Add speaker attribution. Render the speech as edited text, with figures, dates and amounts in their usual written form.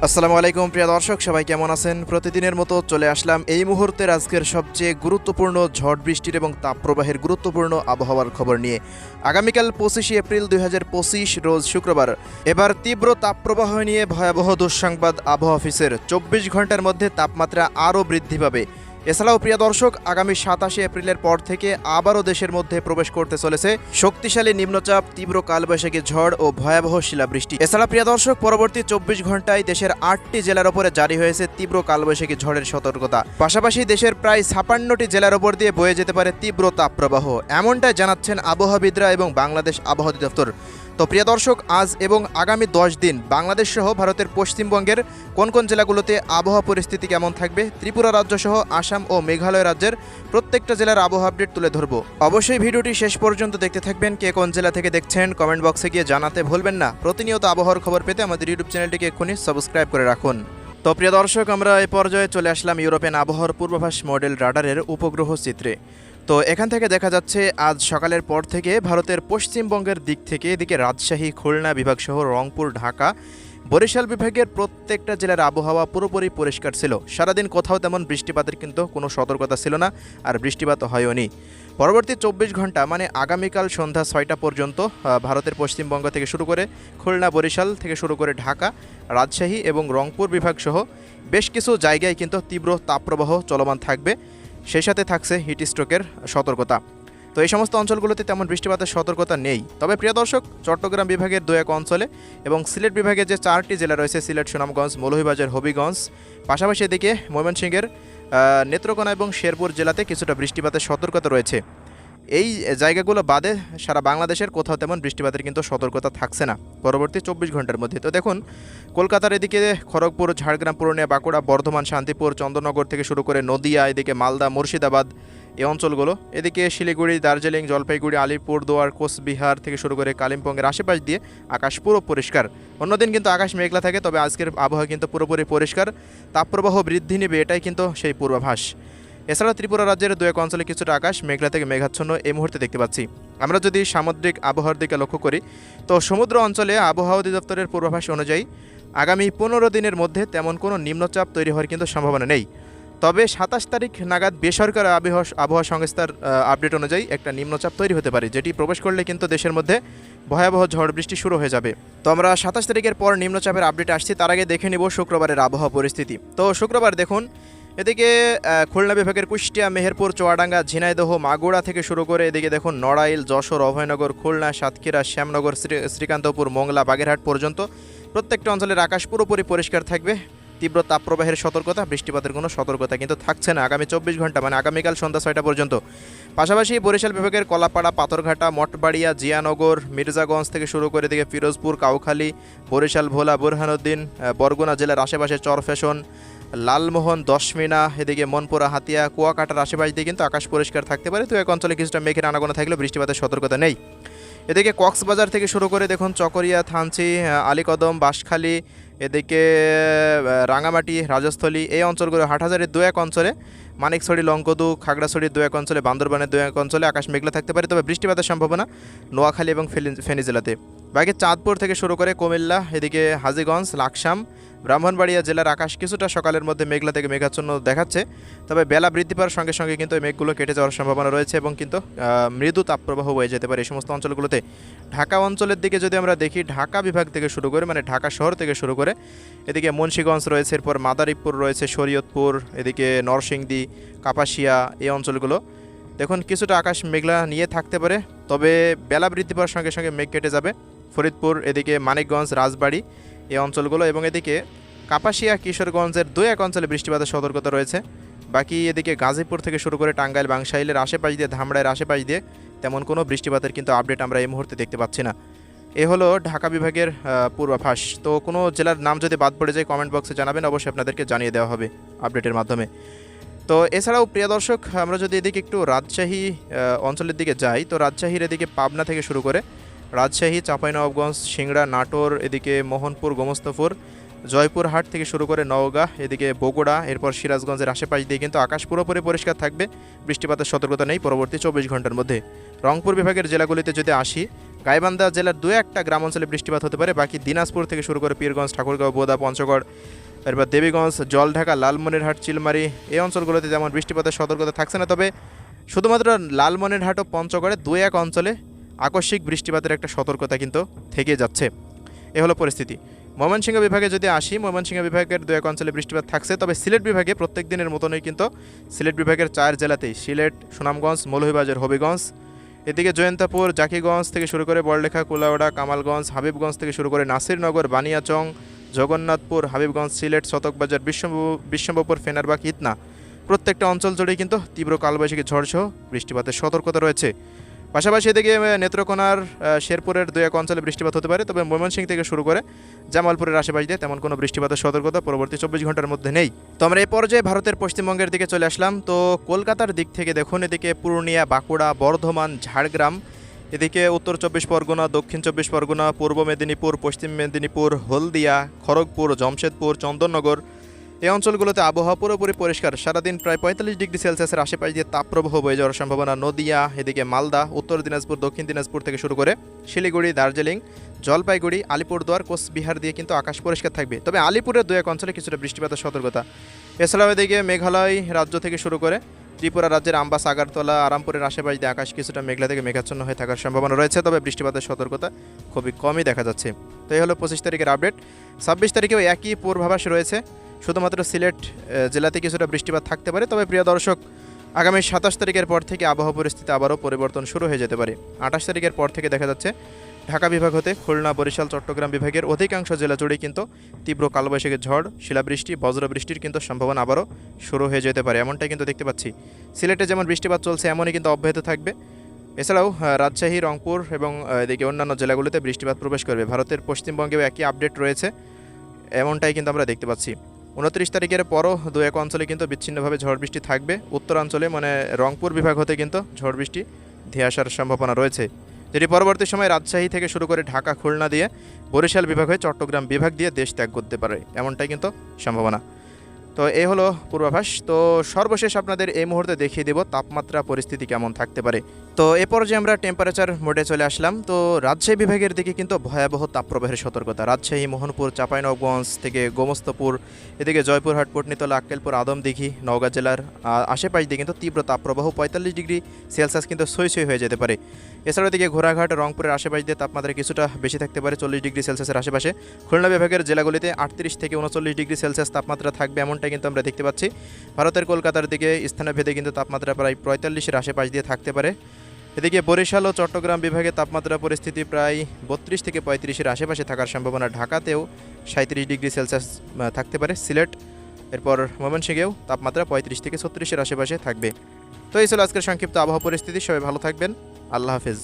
Speaker 1: আসসালামু আলাইকুম প্রিয় দর্শক, সবাই কেমন আছেন? প্রতিদিনের মতো চলে আসলাম এই মুহূর্তের আজকের সবচেয়ে গুরুত্বপূর্ণ ঝড় বৃষ্টির এবং তাপপ্রবাহের গুরুত্বপূর্ণ আবহাওয়ার খবর নিয়ে। আগামীকাল 25 এপ্রিল 2025 রোজ শুক্রবার। এবার তীব্র তাপপ্রবাহ নিয়ে ভয়াবহ দুঃসংবাদ আবহাওয়া অফিসের। 24 ঘন্টার মধ্যে তাপমাত্রা আরও বৃদ্ধি পাবে। এছাড়াও প্রিয় দর্শক, আগামী 27 এপ্রিলের পর থেকে আবারও দেশের মধ্যে প্রবেশ করতে চলেছে শক্তিশালী নিম্নচাপ, তীব্র কালবৈশাখী ঝড় ও ভয়াবহ শিলাবৃষ্টি। এছাড়া প্রিয় দর্শক, পরবর্তী 24 ঘন্টায় দেশের 8টি জেলার ওপরে জারি হয়েছে তীব্র কালবৈশাখী ঝড়ের সতর্কতা। পাশাপাশি দেশের প্রায় 56টি জেলার ওপর দিয়ে বয়ে যেতে পারে তীব্র তাপপ্রবাহ, এমনটাই জানাচ্ছেন আবহাওয়াবিদরা এবং বাংলাদেশ আবহাওয়া অধিদপ্তর। তো প্রিয় দর্শক, আজ এবং আগামী 10 দিন বাংলাদেশ সহ ভারতের পশ্চিমবঙ্গের কোন কোন জেলাগুলোতে আবহাওয়া পরিস্থিতি কেমন থাকবে, ত্রিপুরা রাজ্য সহ আসাম ও মেঘালয় রাজ্যের প্রত্যেকটা জেলার আবহাওয়া আপডেট তুলে ধরবো। অবশ্যই ভিডিওটি শেষ পর্যন্ত দেখতে থাকবেন। কে কোন জেলা থেকে দেখছেন কমেন্ট বক্সে গিয়ে জানাতে ভুলবেন না। প্রতিনিয়ত আবহাওয়ার খবর পেতে আমাদের ইউটিউব চ্যানেলটিকে এক্ষুনি সাবস্ক্রাইব করে রাখুন। তো প্রিয় দর্শক, আমরা এই পর্যায়ে চলে আসলাম ইউরোপিয়ান আবহাওয়ার পূর্বাভাস মডেল রাডারের উপগ্রহ চিত্রে। তো এখান থেকে দেখা যাচ্ছে আজ সকালের পর থেকে ভারতের পশ্চিমবঙ্গের দিক থেকে এদিকে রাজশাহী, খুলনা বিভাগ সহ রংপুর, ঢাকা, বরিশাল বিভাগের প্রত্যেকটা জেলার আবহাওয়া পুরোপুরি পরিষ্কার ছিল। সারাদিন কোথাও তেমন বৃষ্টিপাতের কিন্তু কোনো সতর্কতা ছিল না, আর বৃষ্টিপাত হয়ওনি। পরবর্তী 24 ঘন্টা মানে আগামীকাল সন্ধ্যা 6টা পর্যন্ত ভারতের পশ্চিমবঙ্গ থেকে শুরু করে খুলনা, বরিশাল থেকে শুরু করে ঢাকা, রাজশাহী এবং রংপুর বিভাগ সহ বেশ কিছু জায়গায় কিন্তু তীব্র তাপপ্রবাহ চলমান থাকবে। সেই সাথে থাকছে হিট স্ট্রোকের সতর্কতা। তো এই সমস্ত অঞ্চলগুলোতে তেমন বৃষ্টিপাতের সতর্কতা নেই। তবে প্রিয় দর্শক, চট্টগ্রাম বিভাগের 2-1 অঞ্চলে এবং সিলেট বিভাগের যে 4টি জেলা রয়েছে, সিলেট, সুনামগঞ্জ, মৌলভীবাজার, হবিগঞ্জ, পাশাপাশি এদিকে ময়মনসিংহের নেত্রকোনা এবং শেরপুর জেলাতে কিছুটা বৃষ্টিপাতের সতর্কতা রয়েছে। এই জায়গাগুলো বাদে সারা বাংলাদেশের কোথাও তেমন বৃষ্টিপাতের কিন্তু সতর্কতা থাকছে না পরবর্তী 24 ঘন্টার মধ্যে। তো দেখুন, কলকাতার এদিকে খড়গপুর, ঝাড়গ্রাম, পুরুলিয়া, বাঁকুড়া, বর্ধমান, শান্তিপুর, চন্দননগর থেকে শুরু করে নদিয়া, এদিকে মালদা, মুর্শিদাবাদ, এই অঞ্চলগুলো, এদিকে শিলিগুড়ি, দার্জিলিং, জলপাইগুড়ি, আলিপুরদুয়ার, কোচবিহার থেকে শুরু করে কালিম্পংয়ের আশেপাশ দিয়ে আকাশ পুরো পরিষ্কার। অন্যদিন কিন্তু আকাশ মেঘলা থাকে, তবে আজকের আবহাওয়া কিন্তু পুরোপুরি পরিষ্কার। তাপপ্রবাহ বৃদ্ধি নেবে, এটাই কিন্তু সেই পূর্বাভাস। এছাড়া ত্রিপুরা রাজ্যের 2-1 অঞ্চলে কিছুটা আকাশ মেঘলা থেকে মেঘাচ্ছন্ন এই মুহূর্তে দেখতে পাচ্ছি। আমরা যদি সামুদ্রিক আবহাওয়ার দিকে লক্ষ্য করি, তো সমুদ্র অঞ্চলে আবহাওয়া অধিদপ্তরের পূর্বাভাস অনুযায়ী আগামী 15 দিনের মধ্যে তেমন কোনো নিম্নচাপ তৈরি হওয়ার কিন্তু সম্ভাবনা নেই। তবে 27 তারিখ নাগাদ বেসরকারি আবহাওয়া সংস্থার আপডেট অনুযায়ী একটা নিম্নচাপ তৈরি হতে পারে, যেটি প্রবেশ করলে কিন্তু দেশের মধ্যে ভয়াবহ ঝড় বৃষ্টি শুরু হয়ে যাবে। তো আমরা 27 তারিখের পর নিম্নচাপের আপডেট আসছি, তার আগে দেখে নিব শুক্রবারের আবহাওয়া পরিস্থিতি। তো শুক্রবার দেখুন, এদিকে খুলনা বিভাগের কুষ্টিয়া, মেহেরপুর, চুয়াডাঙ্গা, ঝিনাইদহ, মাগুরা থেকে শুরু করে এদিকে দেখুন নড়াইল, যশোর, অভয়নগর, খুলনা, সাতক্ষীরা, শ্যামনগর, শ্রীকান্তপুর, মোংলা, বাগেরহাট পর্যন্ত প্রত্যেকটা অঞ্চলের আকাশ পুরোপুরি পরিষ্কার থাকবে। তীব্র তাপপ্রবাহের সতর্কতা, বৃষ্টিপাতের কোনো সতর্কতা কিন্তু থাকছে না আগামী 24 ঘন্টা মানে আগামীকাল সন্ধ্যা 6টা পর্যন্ত। পাশাপাশি বরিশাল বিভাগের কলাপাড়া, পাথরঘাটা, মঠবাড়িয়া, জিয়ানগর, মির্জাগঞ্জ থেকে শুরু করে এদিকে ফিরোজপুর, কাউখালী, বরিশাল, ভোলা, বুরহানুদ্দিন, বরগুনা জেলার আশেপাশে চরফ্যাশন, লালমোহন, দশমিনা, এদিকে মনপুরা, হাতিয়া, কুয়াকাটার আশেপাশ দিয়ে কিন্তু আকাশ পরিষ্কার থাকতে পারে। তো এক অঞ্চলে কিছুটা মেঘের আনাগোনা থাকলেও বৃষ্টিপাতের সতর্কতা নেই। এদিকে কক্সবাজার থেকে শুরু করে দেখুন চকরিয়া, থানচি, আলীকদম, বাঁশখালী, এদিকে রাঙামাটি, রাজস্থলী, এই অঞ্চলগুলো, হাটহাজারির 2-1 অঞ্চলে, মানিকছড়ি, লংকদু, খাগড়াছড়ির 2-1 অঞ্চলে, বান্দরবানের 2-1 অঞ্চলে আকাশ মেঘলা থাকতে পারে, তবে বৃষ্টিপাতের সম্ভাবনা নোয়াখালী এবং ফেনী জেলাতে। বাকি চাঁদপুর থেকে শুরু করে কুমিল্লা, এদিকে হাজীগঞ্জ, লাকসাম, ব্রাহ্মণবাড়িয়া জেলার আকাশ কিছুটা সকালের মধ্যে মেঘলা থেকে মেঘাচ্ছন্ন দেখাচ্ছে, তবে বেলা বৃদ্ধি পাওয়ার সঙ্গে সঙ্গে কিন্তু এই মেঘগুলো কেটে যাওয়ার সম্ভাবনা রয়েছে এবং কিন্তু মৃদু তাপপ্রবাহ হয়ে যেতে পারে এই সমস্ত অঞ্চলগুলোতে। ঢাকা অঞ্চলের দিকে যদি আমরা দেখি, ঢাকা বিভাগ থেকে শুরু করে মানে ঢাকা শহর থেকে শুরু করে এদিকে মুন্সিগঞ্জ রয়েছে, এরপর মাদারীপুর রয়েছে, শরীয়তপুর, এদিকে নরসিংদী, কাপাসিয়া, এই অঞ্চলগুলো দেখুন কিছুটা আকাশ মেঘলা নিয়ে থাকতে পারে, তবে বেলা বৃদ্ধি পাওয়ার সঙ্গে সঙ্গে মেঘ কেটে যাবে। ফরিদপুর, এদিকে মানিকগঞ্জ, রাজবাড়ী, এই অঞ্চলগুলো এবং এদিকে কাপাসিয়া, কিশোরগঞ্জের 2-1 অঞ্চলে বৃষ্টিপাতের সতর্কতা রয়েছে। বাকি এদিকে গাজীপুর থেকে শুরু করে টাঙ্গাইল, বাংশাইলের আশেপাশ দিয়ে, ধামরাইয়ের আশেপাশ দিয়ে তেমন কোনো বৃষ্টিপাতের কিন্তু আপডেট আমরা এই মুহূর্তে দেখতে পাচ্ছি না। এ হলো ঢাকা বিভাগের পূর্বাভাস। তো কোনো জেলার নাম যদি বাদ পড়ে যায় কমেন্ট বক্সে জানাবেন, অবশ্যই আপনাদেরকে জানিয়ে দেওয়া হবে আপডেটের মাধ্যমে। তো এছাড়াও প্রিয় দর্শক, আমরা যদি এদিকে একটু রাজশাহী অঞ্চলের দিকে যাই, তো রাজশাহীর এদিকে পাবনা থেকে শুরু করে রাজশাহী, চাঁপাইনবাবগঞ্জ, সিংড়া, নাটোর, এদিকে মোহনপুর, গোমস্তাপুর, জয়পুরহাট থেকে শুরু করে নওগাঁ, এদিকে বগুড়া, এরপর সিরাজগঞ্জের আশেপাশ দিয়ে কিন্তু আকাশ পুরোপুরি পরিষ্কার থাকবে। বৃষ্টিপাতের সতর্কতা নেই পরবর্তী 24 ঘন্টার মধ্যে। রংপুর বিভাগের জেলাগুলিতে যদি আসি, গাইবান্ধা জেলার দু একটা গ্রাম অঞ্চলে বৃষ্টিপাত হতে পারে। বাকি দিনাজপুর থেকে শুরু করে পীরগঞ্জ, ঠাকুরগাঁও, বোদা, পঞ্চগড়, এরপর দেবীগঞ্জ, জলঢাকা, লালমনিরহাট, চিলমারি এই অঞ্চলগুলোতে তেমন বৃষ্টিপাতের সতর্কতা থাকছে না। তবে শুধুমাত্র লালমনিরহাট ও পঞ্চগড়ে দু এক অঞ্চলে আকস্মিক বৃষ্টিপাতের একটা সতর্কতা কিন্তু থেকে যাচ্ছে। এ হলো পরিস্থিতি। ময়মনসিংহ বিভাগে যদি আসি, ময়মনসিংহ বিভাগের দু এক অঞ্চলে বৃষ্টিপাত থাকছে। তবে সিলেট বিভাগে প্রত্যেক দিনের মতনই কিন্তু সিলেট বিভাগের 4 জেলাতেই সিলেট, সুনামগঞ্জ, মৌলভীবাজার, হবিগঞ্জ, এদিকে জয়ন্তাপুর, জাকিগঞ্জ থেকে শুরু করে বড়লেখা, কুলাউড়া, কামালগঞ্জ, হাবিবগঞ্জ থেকে শুরু করে নাসিরনগর, বানিয়াচং, জগন্নাথপুর, হাবিবগঞ্জ, সিলেট, শতকবাজার, বিশ্বম্ভরপুর, ফেনারবাগ, ইতনা প্রত্যেকটা অঞ্চল জুড়েই কিন্তু তীব্র কালবৈশাখী ঝড়সহ বৃষ্টিপাতের সতর্কতা রয়েছে। পাশাপাশি এদিকে নেত্রকোনার শেরপুরের দু এক অঞ্চলে বৃষ্টিপাত হতে পারে। তবে ময়মনসিংহ থেকে শুরু করে জামালপুরের আশেপাশ দিয়ে তেমন কোনো বৃষ্টিপাতের সতর্কতা পরবর্তী 24 ঘন্টার মধ্যে নেই। তো আমরা এই পর্যায়ে ভারতের পশ্চিমবঙ্গের দিকে চলে আসলাম। তো কলকাতার দিক থেকে দেখুন, এদিকে পুরুলিয়া, বাঁকুড়া, বর্ধমান, ঝাড়গ্রাম, এদিকে উত্তর 24 পরগনা, দক্ষিণ 24 পরগনা, পূর্ব মেদিনীপুর, পশ্চিম মেদিনীপুর, হলদিয়া, খড়গপুর, জমশেদপুর, চন্দননগর এই অঞ্চলগুলোতে আবহাওয়া পুরোপুরি পরিষ্কার। সারাদিন প্রায় 45 ডিগ্রি সেলসিয়াসের আশেপাশ দিয়ে তাপপ্রবাহ বয়ে যাওয়ার সম্ভাবনা। নদিয়া, এদিকে মালদা, উত্তর দিনাজপুর, দক্ষিণ দিনাজপুর থেকে শুরু করে শিলিগুড়ি, দার্জিলিং, জলপাইগুড়ি, আলিপুরদুয়ার, কোচবিহার দিয়ে কিন্তু আকাশ পরিষ্কার থাকবে। তবে আলিপুরের দু এক অঞ্চলে কিছুটা বৃষ্টিপাতের সতর্কতা। এছাড়াও এদিকে মেঘালয় রাজ্য থেকে শুরু করে ত্রিপুরা রাজ্যের আমবাস, আগরতলা, আরামপুরের আশেপাশ দিয়ে আকাশ কিছুটা মেঘলা থেকে মেঘাচ্ছন্ন হয়ে থাকার সম্ভাবনা রয়েছে। তবে বৃষ্টিপাতের সতর্কতা খুবই কমই দেখা যাচ্ছে। তো এই হলো 25 তারিখের আপডেট। 26 তারিখেও একই পূর্বাভাস রয়েছে, শুধুমাত্র সিলেট জেলাতে কিছুটা বৃষ্টিপাত থাকতে পারে। তবে প্রিয় দর্শক, আগামী 27 তারিখের পর থেকে আবহাওয়া পরিস্থিতি আবারও পরিবর্তন শুরু হয়ে যেতে পারে। 28 তারিখের পর থেকে দেখা যাচ্ছে ঢাকা বিভাগ হতে খুলনা, বরিশাল, চট্টগ্রাম বিভাগের অধিকাংশ জেলা জুড়েই কিন্তু তীব্র কালবৈশাখী ঝড়, শিলাবৃষ্টি, বজ্রবৃষ্টির কিন্তু সম্ভাবনা আবারও শুরু হয়ে যেতে পারে, এমনটাই কিন্তু দেখতে পাচ্ছি। সিলেটে যেমন বৃষ্টিপাত চলছে এমনই কিন্তু অব্যাহত থাকবে। এছাড়াও রাজশাহী, রংপুর এবং এদিকে অন্যান্য জেলাগুলোতে বৃষ্টিপাত প্রবেশ করবে। ভারতের পশ্চিমবঙ্গেও একই আপডেট রয়েছে, এমনটাই কিন্তু আমরা দেখতে পাচ্ছি। 29 তারিখের পরও দু এক অঞ্চলে কিন্তু বিচ্ছিন্নভাবে ঝড় বৃষ্টি থাকবে। উত্তরাঞ্চলে মানে রংপুর বিভাগ হতে কিন্তু ঝড় বৃষ্টি ধেয়ে আসার সম্ভাবনা রয়েছে, যেটি পরবর্তী সময় রাজশাহী থেকে শুরু করে ঢাকা, খুলনা দিয়ে বরিশাল বিভাগ হয়ে চট্টগ্রাম বিভাগ দিয়ে দেশ ত্যাগ করতে পারে, এমনটাই কিন্তু সম্ভাবনা। তো এই হলো পূর্বাভাস। তো সর্বশেষ আপনাদের এই মুহূর্তে দেখিয়ে দেব তাপমাত্রা পরিস্থিতি কেমন থাকতে পারে। তো এরপর যে আমরা টেম্পারেচার মোডে চলে আসলাম। তো রাজশাহী বিভাগের দিকে কিন্তু ভয়াবহ তাপপ্রবাহের সতর্কতা। রাজশাহী, মোহনপুর, চাঁপাইনবাবগঞ্জ থেকে গোমস্তপুর, এদিকে জয়পুরহাট, পটনীতলা, আক্কেলপুর, আদমদিঘি, নওগাঁ জেলার আশেপাশ দিয়ে কিন্তু তীব্র তাপপ্রবাহ 45 ডিগ্রি সেলসিয়াস কিন্তু সই হয়ে যেতে পারে। এছাড়াও এদিকে ঘোড়াঘাট, রংপুরের আশেপাশ দিয়ে তাপমাত্রা কিছুটা বেশি থাকতে পারে, 40 ডিগ্রি সেলসিয়াসের আশেপাশে। খুলনা বিভাগের জেলাগুলিতে 38 থেকে 39 ডিগ্রি সেলসিয়াস তাপমাত্রা থাকবে, এমনটাই কিন্তু আমরা দেখতে পাচ্ছি। ভারতের কলকাতার দিকে স্থানীয় ভেদে কিন্তু তাপমাত্রা প্রায় 45-এর আশেপাশ দিয়ে থাকতে পারে। এদিকে বরিশাল ও চট্টগ্রাম বিভাগে তাপমাত্রা পরিস্থিতি প্রায় 32 থেকে 35-এর আশেপাশে থাকার সম্ভাবনা। ঢাকাতেও 37 ডিগ্রি সেলসিয়াস থাকতে পারে, সিলেট, এরপর ময়মনসিংহেও তাপমাত্রা 35 থেকে 36-এর আশেপাশে থাকবে। তো এই ছিল আজকের সংক্ষিপ্ত আবহাওয়া পরিস্থিতি। সবাই ভালো থাকবেন, আল্লাহ হাফেজ।